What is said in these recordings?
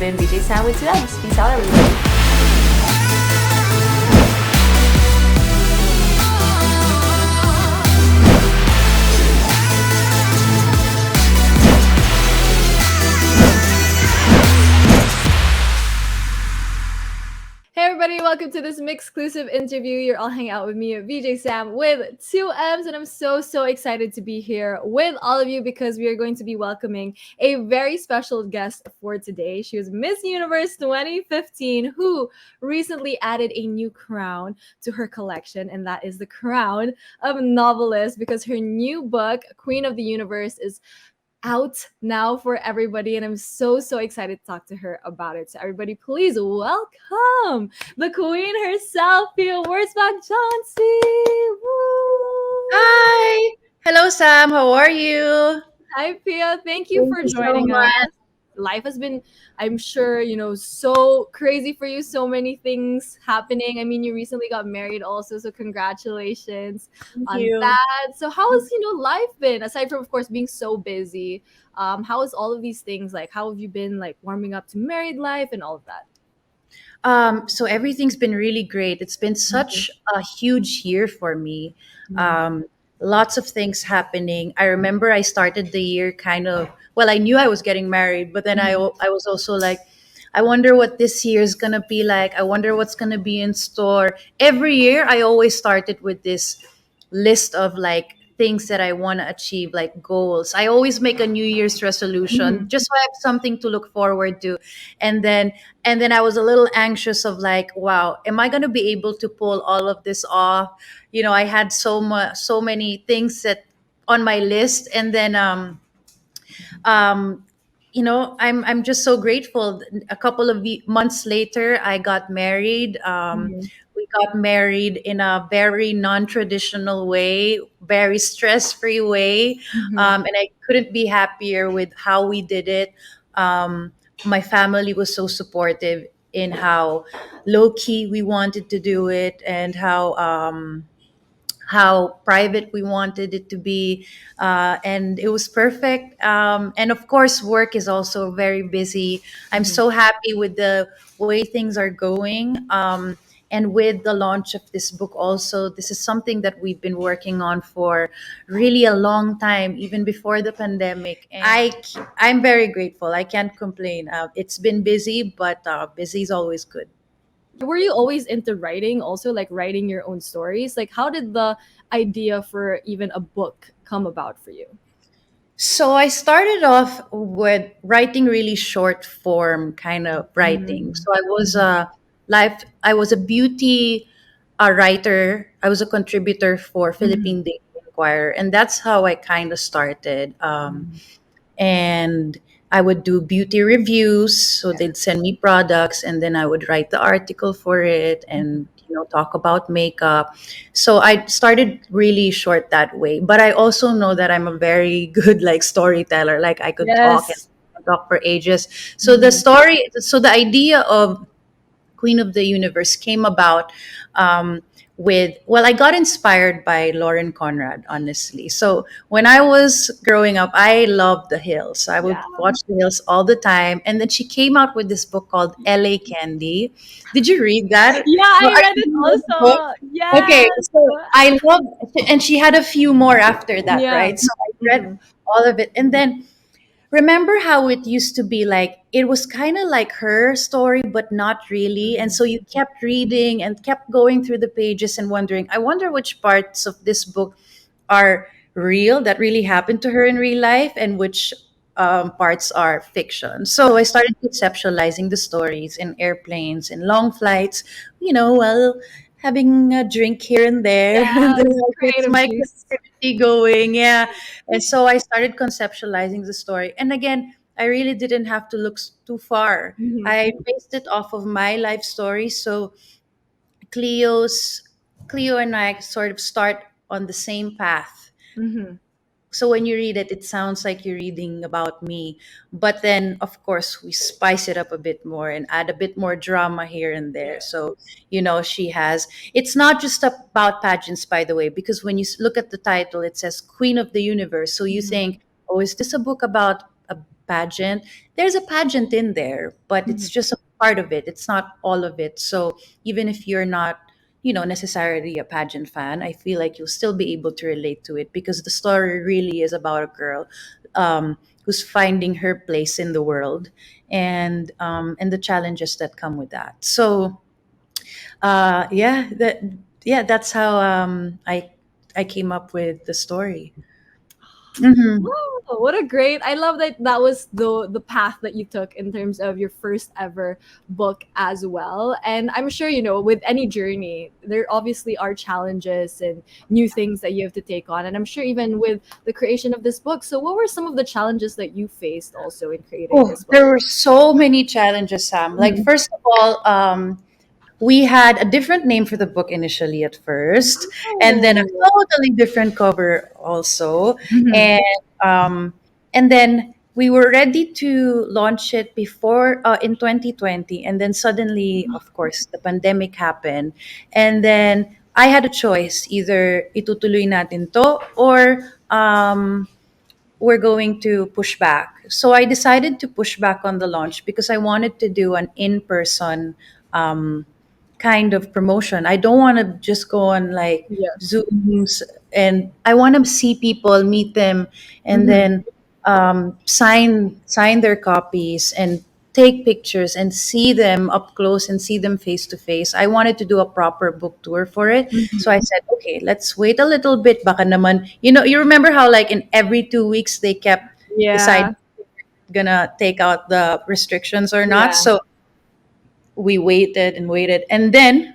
been VJ Sam with 2Ms. Peace out, everybody. Hey everybody, welcome to this MYXclusive interview. You're all hanging out with me, VJ Sam, with 2Ms, and I'm so excited to be here with all of you because we are going to be welcoming a very special guest for today. She was Miss Universe 2015, who recently added a new crown to her collection, and that is the crown of novelist, because her new book, Queen of the Universe, is out now for everybody, and I'm so excited to talk to her about it. So everybody, please welcome the queen herself, Pia Wurtzbach Jauncey. Woo! Hi. Hello, Sam. How are you? Hi Pia, thank you Thank for you so joining us. much. Life has been, I'm sure, so crazy for you, so many things happening. I mean, you recently got married also, so congratulations Thank on you. that. So how has life been, aside from of course being so busy? How is all of these things, like how have you been like warming up to married life and all of that? So everything's been really great. It's been such a huge year for me. Mhm. Um, Lots of things happening. I remember I started the year kind of, well, I knew I was getting married, but then Mhm. I was also like, I wonder what this year is going to be like. I wonder what's going to be in store. Every year, I always started with this list of like things that I want to achieve, like goals. I always make a New Year's resolution Mhm. just so I have something to look forward to. And then I was a little anxious of like, wow, am I going to be able to pull all of this off? I had so many things that on my list, and then um I'm just so grateful. A couple of months later, I got married. Mhm. We got married in a very non-traditional way, very stress-free way, Mhm. and I couldn't be happier with how we did it. My family was so supportive in how low-key we wanted to do it, and how private we wanted it to be, and it was perfect. And of course, work is also very busy. I'm Mhm. so happy with the way things are going. And with the launch of this book, also, this is something that we've been working on for really a long time, even before the pandemic. And I'm very grateful. I can't complain. It's been busy, but busy is always good. Were you always into writing also, like writing your own stories? Like how did the idea for even a book come about for you? So I started off with writing really short form kind of writing. Mhm. So I was a beauty writer. I was a contributor for Mhm. Philippine Daily Inquirer, and that's how I kind of started. Mhm. And I would do beauty reviews. So they'd send me products, and then I would write the article for it, and talk about makeup. So I started really short that way. But I also know that I'm a very good like storyteller. Like I could talk Yes. and talk for ages. Mhm. So the idea of Queen of the Universe came about with, well, I got inspired by Lauren Conrad, honestly. So when I was growing up, I loved The Hills. I would Yeah. watch The Hills all the time. And then she came out with this book called LA Candy. Did you read that? Yeah, Or I read did it you read the book? also. Okay, Yes. so I love, and she had a few more after that, Yeah. right? So I read Mhm. all of it. And then remember how it used to be like it was kind of like her story but not really, and so you kept reading and kept going through the pages and wondering, I wonder which parts of this book are real, that really happened to her in real life, and which parts are fiction. So I started conceptualizing the stories in airplanes, in long flights, while having a drink here and there and then Yes. I gets Creative my juice. creativity going. Yeah. And so I started conceptualizing the story. And again, I really didn't have to look too far. Mhm. I based it off of my life story. So Cleo's Cleo and I sort of start on the same path. Mhm. So when you read it, it sounds like you're reading about me. But then, of course, we spice it up a bit more and add a bit more drama here and there. So, she has, it's not just about pageants, by the way, because when you look at the title, it says Queen of the Universe. So you Mhm. think, oh, is this a book about a pageant. There's a pageant in there, but it's Mhm. just a part of it. It's not all of it. So even if you're not, necessarily a pageant fan, I feel like you'll still be able to relate to it because the story really is about a girl who's finding her place in the world, and the challenges that come with that. So that's how I came up with the story. Hmm. Wow, what a great! I love that that was the path that you took in terms of your first ever book as well. And I'm sure with any journey, there obviously are challenges and new things that you have to take on. And I'm sure even with the creation of this book. So, what were some of the challenges that you faced also in creating Oh, this book? there were so many challenges, Sam. Like, Mhm. first of all, we had a different name for the book initially at first, and then a Oh. totally different cover also, Mhm. and um, and then we were ready to launch it before in 2020, and then suddenly, of course, the pandemic happened, and then I had a choice: either itutuloy natin to, or we're going to push back. So I decided to push back on the launch because I wanted to do an in-person um, kind of promotion. I don't want to just go on like Yes. Zooms, and I want to see people, meet them, and Mhm. then sign their copies and take pictures and see them up close and see them face to face. I wanted to do a proper book tour for it. So I Mhm. said, okay, let's wait a little bit. Baka naman, you remember how like in every 2 weeks they kept deciding Yeah. gonna take out the restrictions or not. Yeah. So we waited and waited. And then,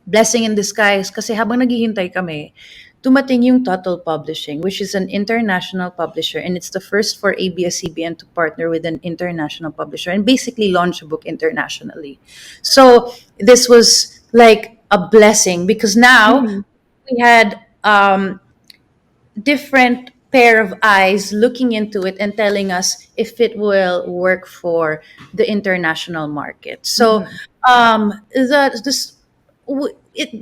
blessing in disguise, kasi habang naghihintay kami, dumating yung Tuttle Publishing, which is an international publisher, and it's the first for ABS-CBN to partner with an international publisher and basically launch a book internationally. So this was like a blessing because now Mhm. we had different pair of eyes looking into it and telling us if it will work for the international market. So Mhm.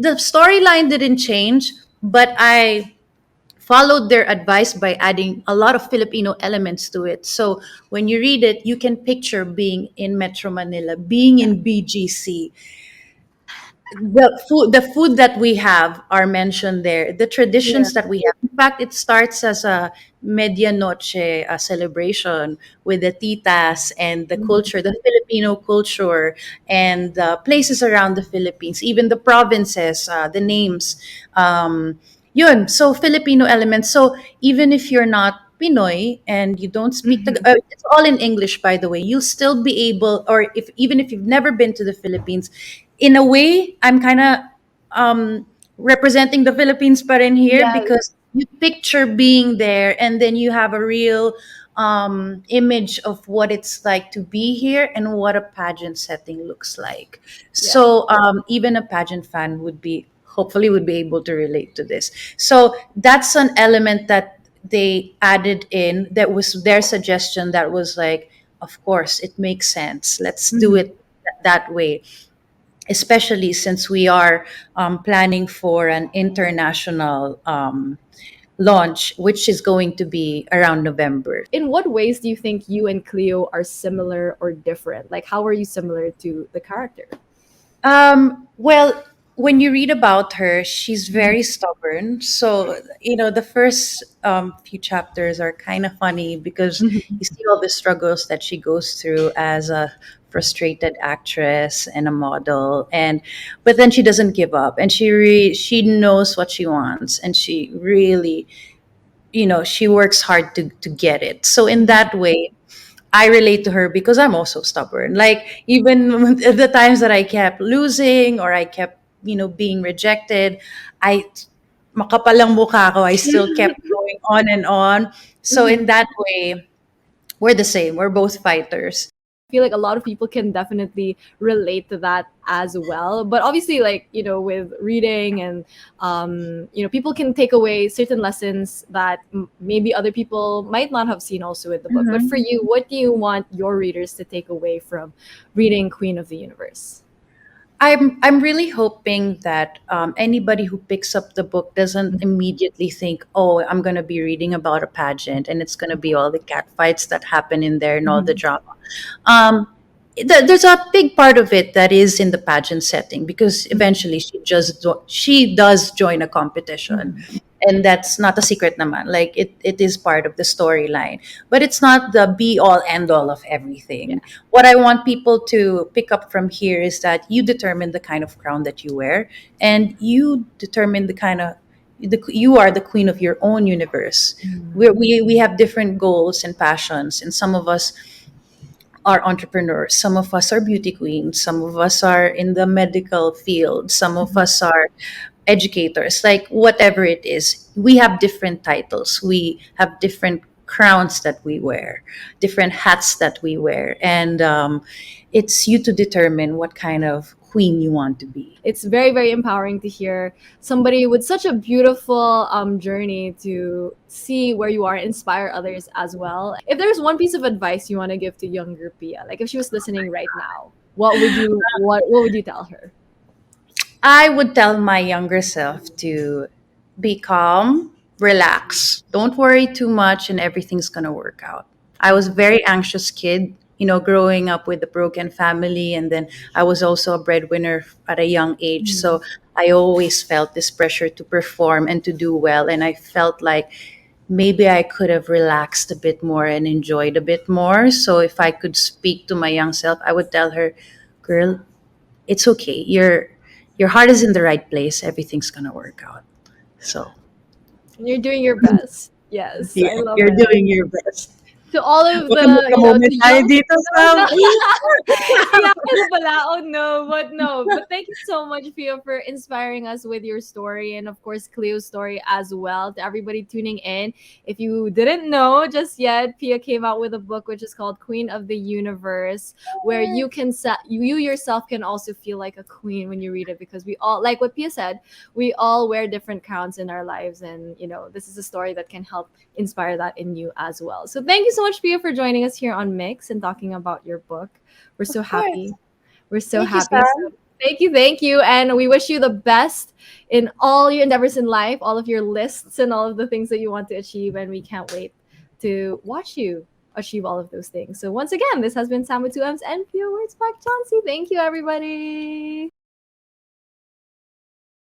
the storyline didn't change, but I followed their advice by adding a lot of Filipino elements to it. So when you read it, you can picture being in Metro Manila, being in BGC, the food that we have are mentioned there, the Yeah. traditions that we have. In fact, it starts as a medianoche celebration with the titas and the Mhm. culture, the Filipino culture, and the places around the Philippines, even the provinces, the names, yun, so Filipino elements. So even if you're not Pinoy and you don't speak Mhm. it's all in English, by the way. You'll still be able, or if even if you've never been to the Philippines, in a way, I'm kind of representing the Philippines, but in here Yes. because you picture being there, and then you have a real image of what it's like to be here and what a pageant setting looks like. Yeah. So even a pageant fan hopefully would be able to relate to this. So that's an element that they added in, that was their suggestion, that was like, of course it makes sense, let's do Mhm. it that way, especially since we are planning for an international launch, which is going to be around November. In what ways do you think you and Cleo are similar or different? Like, how are you similar to the character? Well, when you read about her, she's Mhm. very stubborn. So, the first few chapters are kind of funny because Mhm. you see all the struggles that she goes through as a frustrated actress and a model, but then she doesn't give up, and she knows what she wants, and she really, she works hard to get it. So in Mhm. that way, I relate to her because I'm also stubborn. Like, even the times that I kept losing, or I kept, being rejected, I makapalang mukha ko, I still kept going on and on. So Mhm. in that way, we're the same. We're both fighters. Feel like a lot of people can definitely relate to that as well. But obviously, like, with reading and, people can take away certain lessons that maybe other people might not have seen also with the book. But for Mhm. you, what do you want your readers to take away from reading Queen of the Universe? I'm really hoping that anybody who picks up the book doesn't immediately think, "Oh, I'm going to be reading about a pageant, and it's going to be all the cat fights that happen in there and all the Mhm. drama." Um, there's a big part of it that is in the pageant setting because eventually she does join a competition, Mhm. and that's not a secret naman. Like it is part of the storyline, but it's not the be all end all of Yeah. everything. What I want people to pick up from here is that you determine the kind of crown that you wear, and you determine you are the queen of your own universe. Mhm. We have different goals and passions, and some of us are entrepreneurs, some of us are beauty queens, some of us are in the medical field, some of Mhm. us are educators. Like whatever it is, we have different titles, we have different crowns that we wear, different hats that we wear, and it's you to determine what kind of queen you want to be. It's very, very empowering to hear somebody with such a beautiful journey to see where you are, inspire others as well. If there's one piece of advice you want to give to younger Pia, like if she was listening right now, what would you tell her? I would tell my younger self to be calm, relax, don't worry too much, and everything's gonna work out. I was a very anxious kid, growing up with a broken family, and then I was also a breadwinner at a young age. Mhm. So I always felt this pressure to perform and to do well, and I felt like maybe I could have relaxed a bit more and enjoyed a bit more. So if I could speak to my young self, I would tell her, girl, it's okay. Your heart is in the right place. Everything's gonna work out. So And you're doing your best. Yes, yeah, I love you're it. doing your best. To all of Baka the, magka-moment to tayo young, dito, no, Sam. no. Yeah, oh no, but no. But thank you so much, Pia, for inspiring us with your story, and of course Cleo's story as well. To everybody tuning in, if you didn't know just yet, Pia came out with a book which is called Queen of the Universe, where you can set you yourself can also feel like a queen when you read it, because we all, like what Pia said, we all wear different crowns in our lives, and this is a story that can help inspire that in you as well. So thank you so much, Pia, for joining us here on Mix and talking about your book. We're so Of course. happy. We're so Thank you, happy. So Sam. thank you. And we wish you the best in all your endeavors in life, all of your lists and all of the things that you want to achieve. And we can't wait to watch you achieve all of those things. So once again, this has been Sam with 2 M's and Pia Wurtzbach Jauncey. Thank you, everybody.